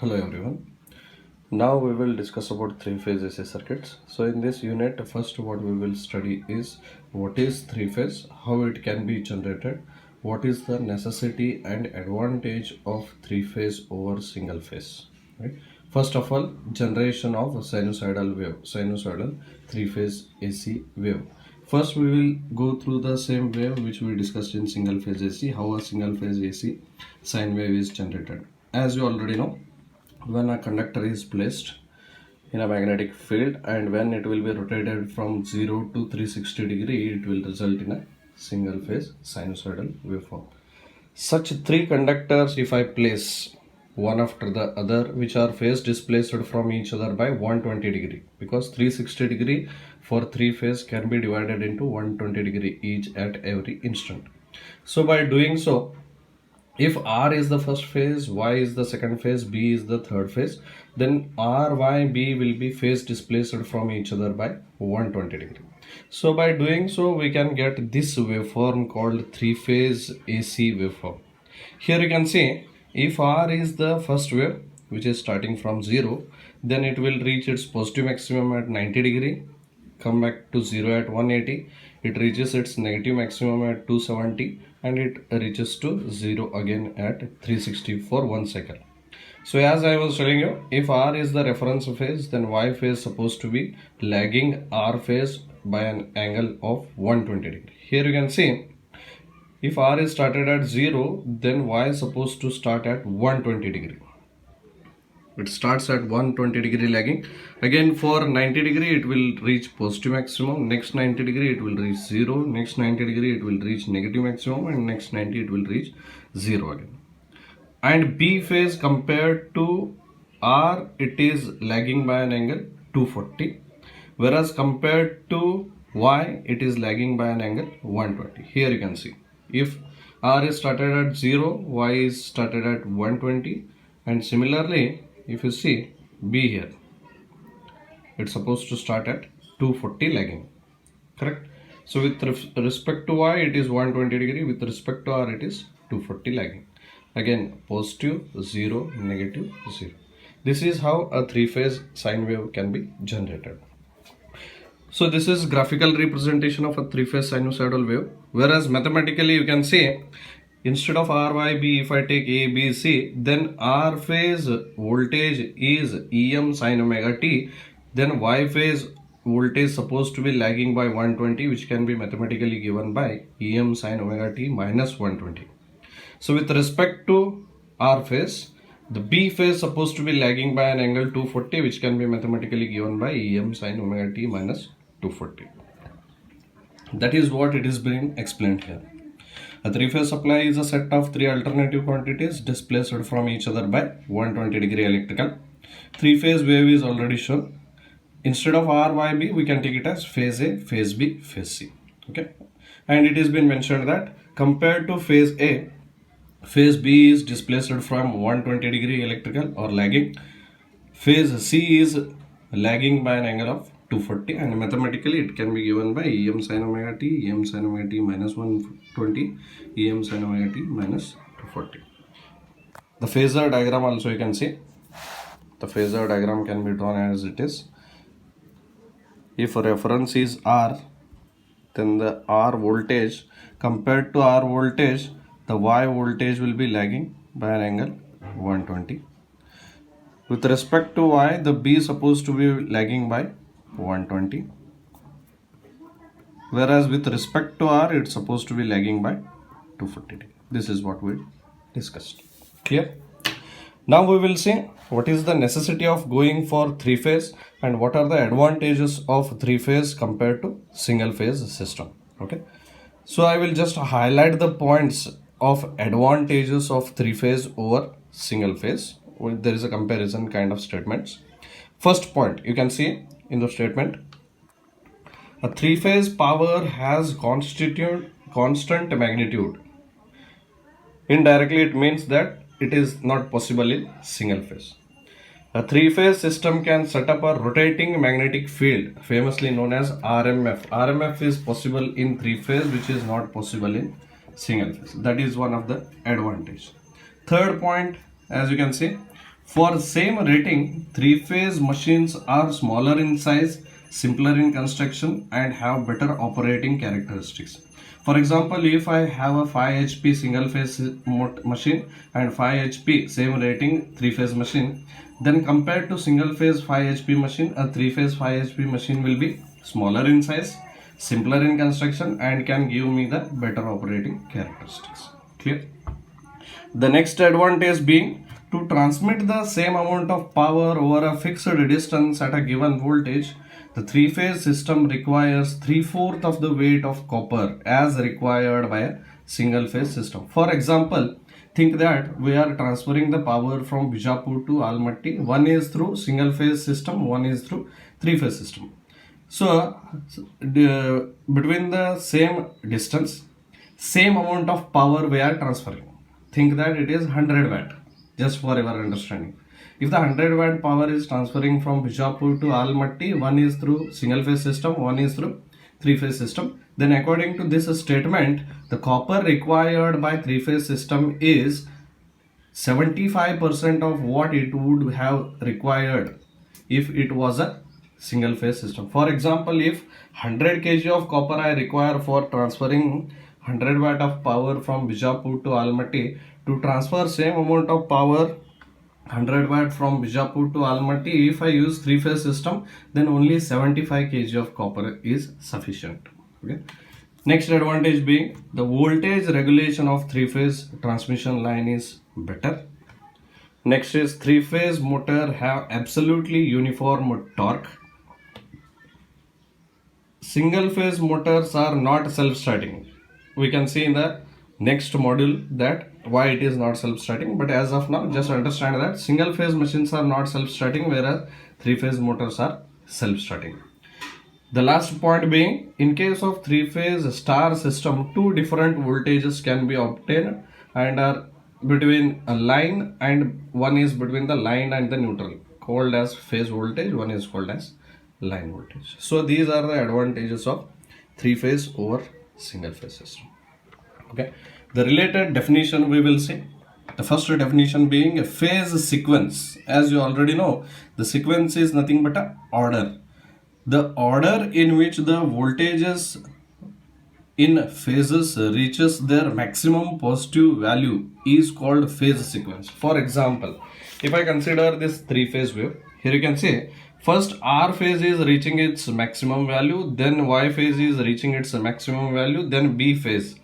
Hello everyone. Now we will discuss about three-phase AC circuits. So in this unit, first what we will study is what is three-phase, how it can be generated, what is the necessity and advantage of three-phase over single-phase. Right? First of all, generation of a sinusoidal wave, sinusoidal three-phase AC wave. First, we will go through the same wave which we discussed in single-phase AC, how a single-phase AC sine wave is generated. As you already know, when a conductor is placed in a magnetic field and when it will be rotated from 0 to 360 degree, it will result in a single phase sinusoidal waveform. Such three conductors, if I place one after the other, which are phase displaced from each other by 120 degree, because 360 degree for three phase can be divided into 120 degree each at every instant. So by doing so, if R is the first phase, Y is the second phase, B is the third phase, then R, Y, B will be phase displaced from each other by 120 degree. So by doing so, we can get this waveform called three-phase AC waveform. Here you can see, if R is the first wave, which is starting from 0, then it will reach its positive maximum at 90 degree, come back to 0 at 180, it reaches its negative maximum at 270, and it reaches to 0 again at 360 for 1 cycle. So as I was telling you, if R is the reference phase, then Y phase supposed to be lagging R phase by an angle of 120 degree. Here you can see, if R is started at 0, then Y is supposed to start at 120 degree. It starts at 120 degree lagging. Again for 90 degree it will reach positive maximum, next 90 degree it will reach 0, next 90 degree it will reach negative maximum, and next 90 it will reach 0 again. And B phase compared to R, it is lagging by an angle 240, whereas compared to Y it is lagging by an angle 120. Here you can see, if R is started at 0, Y is started at 120, and similarly if you see B here, it's supposed to start at 240 lagging, correct? So with respect to Y it is 120 degree, with respect to R it is 240 lagging. Again positive 0, negative 0. This is how a three-phase sine wave can be generated. So this is graphical representation of a three-phase sinusoidal wave, whereas mathematically you can say, instead of R, Y, B, if I take A, B, C, then R phase voltage is Em sin omega t, then Y phase voltage supposed to be lagging by 120, which can be mathematically given by Em sin omega t minus 120. So with respect to R phase, the B phase supposed to be lagging by an angle 240, which can be mathematically given by Em sin omega t minus 240. That is what it is being explained here. A three-phase supply is a set of three alternative quantities displaced from each other by 120 degree electrical. Three-phase wave is already shown. Instead of R, Y, B, we can take it as phase A, phase B, phase C. Okay, and it has been mentioned that compared to phase A, phase B is displaced from 120 degree electrical or lagging. Phase C is lagging by an angle of 240, and mathematically it can be given by Em sin omega t, Em sin omega t minus 120, Em sin omega t minus 240. The phasor diagram also you can see. The phasor diagram can be drawn as it is. If reference is R, then the R voltage, compared to R voltage, the Y voltage will be lagging by an angle 120. With respect to Y, the B is supposed to be lagging by 120, whereas with respect to R it's supposed to be lagging by 240. This is what we discussed. Clear? Now we will see what is the necessity of going for three phase and what are the advantages of three phase compared to single phase system. Okay, so I will just highlight the points of advantages of three phase over single phase. There is a comparison kind of statements. First point, you can see in the statement, a three-phase power has constant magnitude. Indirectly it means that it is not possible in single phase. A three-phase system can set up a rotating magnetic field, famously known as RMF. RMF is possible in three-phase, which is not possible in single phase. That is one of the advantage. Third point, as you can see, For same rating, three-phase machines are smaller in size, simpler in construction, and have better operating characteristics. For example, if I have a 5 HP single phase machine and 5 HP same rating three-phase machine, then compared to single phase 5 HP machine, a three-phase 5 HP machine will be smaller in size, simpler in construction, and can give me the better operating characteristics. Clear? The next advantage being to transmit the same amount of power over a fixed distance at a given voltage, the three-phase system requires 3/4 of the weight of copper as required by a single-phase system. For example, think that we are transferring the power from Bijapur to Almaty. One is through single-phase system, one is through three-phase system. So, between the same distance, same amount of power we are transferring. Think that it is 100 watt, just for your understanding. If the 100 watt power is transferring from Bijapur to Almaty, one is through single phase system, one is through three phase system, then according to this statement, the copper required by three phase system is 75% of what it would have required if it was a single phase system. For example, if 100 kg of copper I require for transferring 100 watt of power from Bijapur to Almaty, to transfer same amount of power 100 watt from Bijapur to Almaty, if I use three phase system, then only 75 kg of copper is sufficient. Okay. Next advantage being the voltage regulation of three phase transmission line is better. Next is three phase motor have absolutely uniform torque. Single phase motors are not self-starting. We can see in the next module that why it is not self-starting, but as of now just understand that single phase machines are not self-starting, whereas three phase motors are self-starting. The last point being, in case of three phase star system, two different voltages can be obtained and are between a line, and one is between the line and the neutral, called as phase voltage, one is called as line voltage. So these are the advantages of three phase over single phase system. Okay, the related definition we will see. The first definition being a phase sequence. As you already know, the sequence is nothing but a order. The order in which the voltages in phases reaches their maximum positive value is called phase sequence. For example, if I consider this three phase wave, here you can see first R phase is reaching its maximum value, then Y phase is reaching its maximum value, then B phase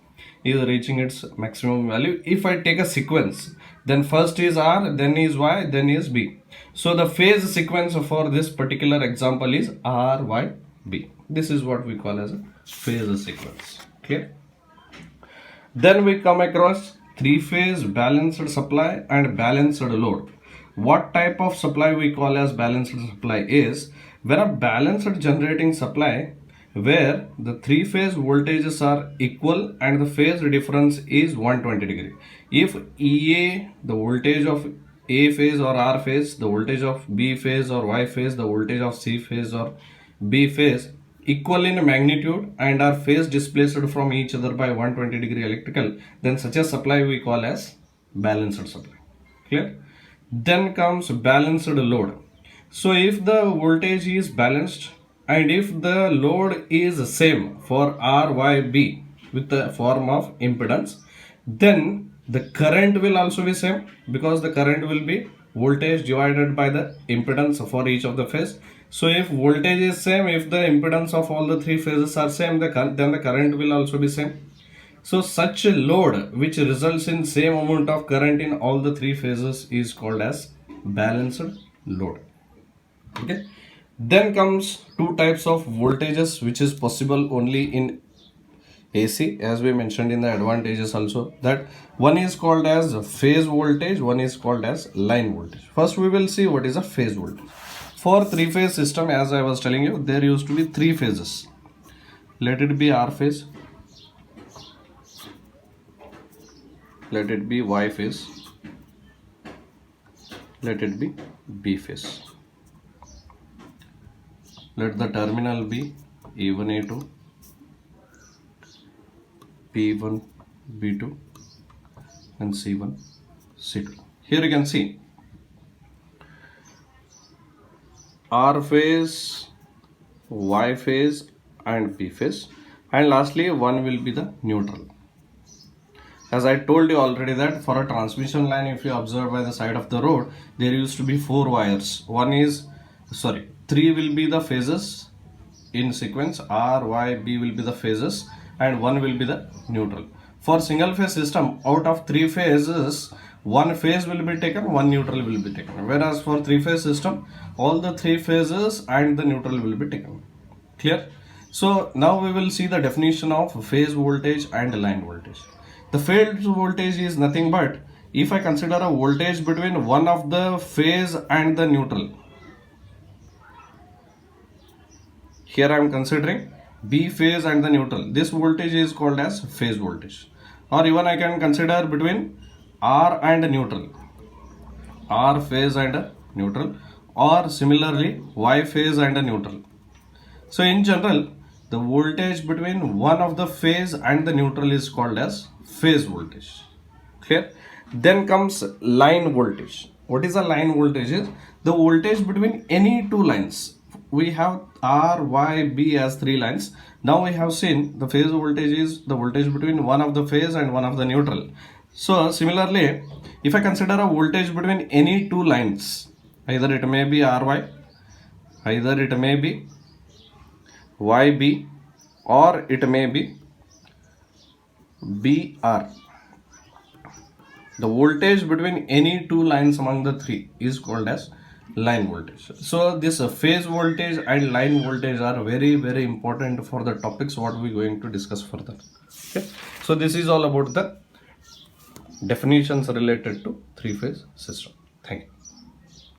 is reaching its maximum value. If I take a sequence, then first is R, then is Y, then is B. So the phase sequence for this particular example is R, Y, B. This is what we call as a phase sequence. Okay. Then we come across three phase balanced supply and balanced load. What type of supply we call as balanced supply is when a balanced generating supply where the three phase voltages are equal and the phase difference is 120 degree. If EA, the voltage of A phase or R phase, the voltage of B phase or Y phase, the voltage of C phase or B phase equal in magnitude and are phase displaced from each other by 120 degree electrical, then such a supply we call as balanced supply. Clear? Then comes balanced load. So if the voltage is balanced and if the load is same for R, Y, B with the form of impedance, then the current will also be same, because the current will be voltage divided by the impedance for each of the phase. So if voltage is same, if the impedance of all the three phases are same, then the current will also be same. So such a load which results in same amount of current in all the three phases is called as balanced load. Okay. Then comes two types of voltages which is possible only in AC, as we mentioned in the advantages also, that one is called as phase voltage, one is called as line voltage. First we will see what is a phase voltage. For three phase system, as I was telling you, there used to be three phases. Let it be R phase, let it be Y phase, let it be B phase. Let the terminal be A1, A2, P1, B2 and C1, C2. Here you can see R phase, Y phase and P phase, and lastly one will be the neutral. As I told you already that for a transmission line, if you observe by the side of the road, there used to be 4 wires. Three will be the phases in sequence, R, Y, B will be the phases, and one will be the neutral. For single phase system, out of 3 phases, one phase will be taken, one neutral will be taken. Whereas for 3 phase system, all the 3 phases and the neutral will be taken. Clear? So now we will see the definition of phase voltage and line voltage. The phase voltage is nothing but if I consider a voltage between one of the phase and the neutral. Here I am considering B phase and the neutral. This voltage is called as phase voltage. Or even I can consider between R and neutral. R phase and neutral, or similarly Y phase and neutral. So in general, the voltage between one of the phase and the neutral is called as phase voltage. Clear? Then comes line voltage. What is a line voltage? Is the voltage between any two lines. We have R, Y, B as 3 lines. Now we have seen the phase voltage is the voltage between one of the phase and one of the neutral. So similarly, if I consider a voltage between any two lines, either it may be RY, either it may be YB, or it may be BR. The voltage between any two lines among the 3 is called as line voltage. So this phase voltage and line voltage are very, very important for the topics what we are going to discuss further. Okay. So this is all about the definitions related to 3-phase system. Thank you.